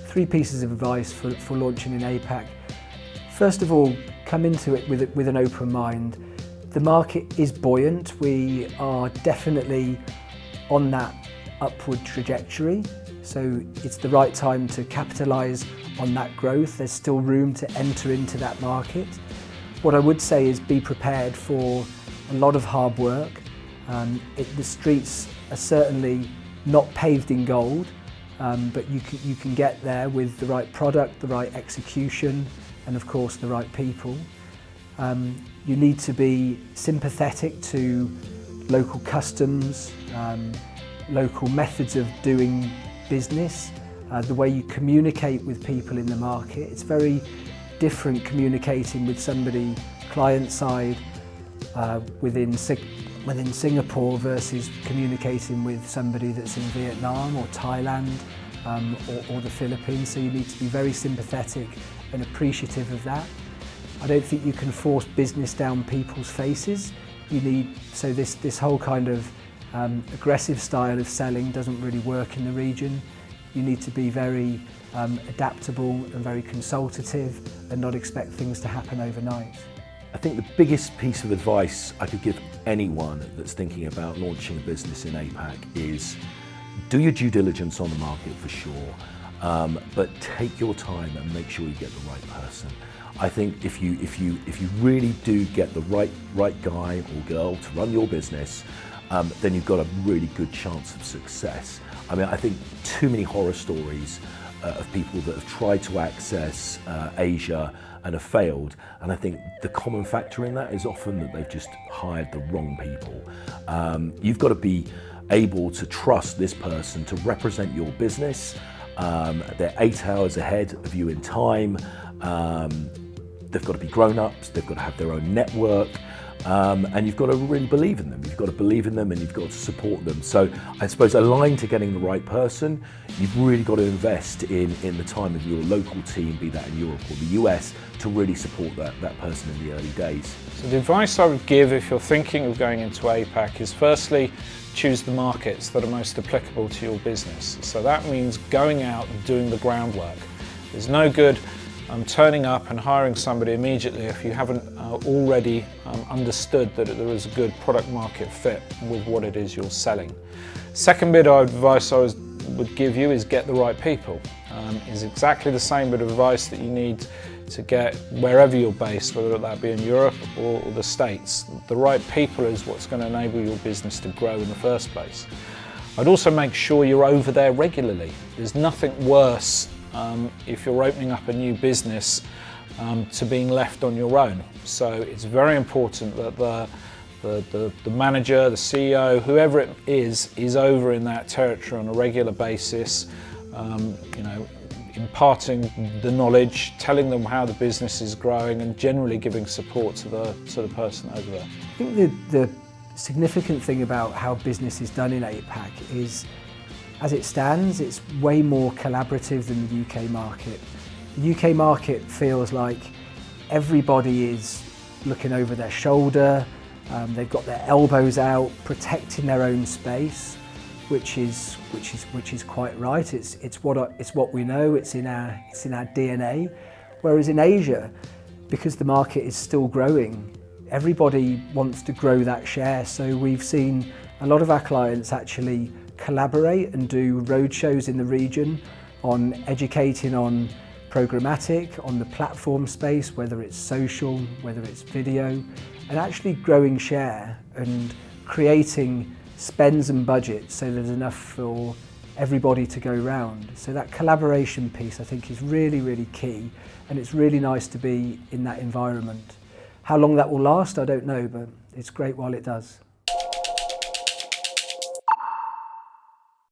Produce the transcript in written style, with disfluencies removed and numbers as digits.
Three pieces of advice for launching in APAC. First of all, come into it with an open mind. The market is buoyant. We are definitely on that upward trajectory. So it's the right time to capitalise on that growth. There's still room to enter into that market. What I would say is be prepared for a lot of hard work. The streets are certainly not paved in gold, but you can get there with the right product, the right execution, and of course the right people. You need to be sympathetic to local customs, local methods of doing business, the way you communicate with people in the market. It's very different communicating with somebody client side within Singapore versus communicating with somebody that's in Vietnam or Thailand or the Philippines. So you need to be very sympathetic and appreciative of that. I don't think you can force business down people's faces. So this whole kind of aggressive style of selling doesn't really work in the region. You need to be very adaptable and very consultative and not expect things to happen overnight. I think the biggest piece of advice I could give anyone that's thinking about launching a business in APAC is do your due diligence on the market for sure, but take your time and make sure you get the right person. I think if you really do get the right guy or girl to run your business, then you've got a really good chance of success. I mean, I think too many horror stories of people that have tried to access Asia and have failed, and I think the common factor in that is often that they've just hired the wrong people. You've got to be able to trust this person to represent your business. They're 8 hours ahead of you in time. They've got to be grown-ups, they've got to have their own network, and you've got to really believe in them. You've got to believe in them and you've got to support them. So I suppose aligned to getting the right person, you've really got to invest in the time of your local team, be that in Europe or the US, to really support that person in the early days. So the advice I would give if you're thinking of going into APAC is firstly, choose the markets that are most applicable to your business. So that means going out and doing the groundwork. There's no good turning up and hiring somebody immediately if you haven't already understood that there is a good product market fit with what it is you're selling. Second bit of advice I would give you is get the right people. It's exactly the same bit of advice that you need to get wherever you're based, whether that be in Europe or the States. The right people is what's going to enable your business to grow in the first place. I'd also make sure you're over there regularly. There's nothing worse if you're opening up a new business to being left on your own. So it's very important that the manager, the CEO, whoever it is over in that territory on a regular basis, imparting the knowledge, telling them how the business is growing and generally giving support to the person over there. I think the significant thing about how business is done in APAC is, as it stands, it's way more collaborative than the UK market. The UK market feels like everybody is looking over their shoulder, they've got their elbows out, protecting their own space, which is quite right. It's what we know. It's in our DNA. Whereas in Asia, because the market is still growing, everybody wants to grow that share. So we've seen a lot of our clients actually collaborate and do roadshows in the region on educating on programmatic, on the platform space, whether it's social, whether it's video, and actually growing share and creating spends and budgets so there's enough for everybody to go round. So that collaboration piece I think is really, really key, and it's really nice to be in that environment. How long that will last, I don't know, but it's great while it does.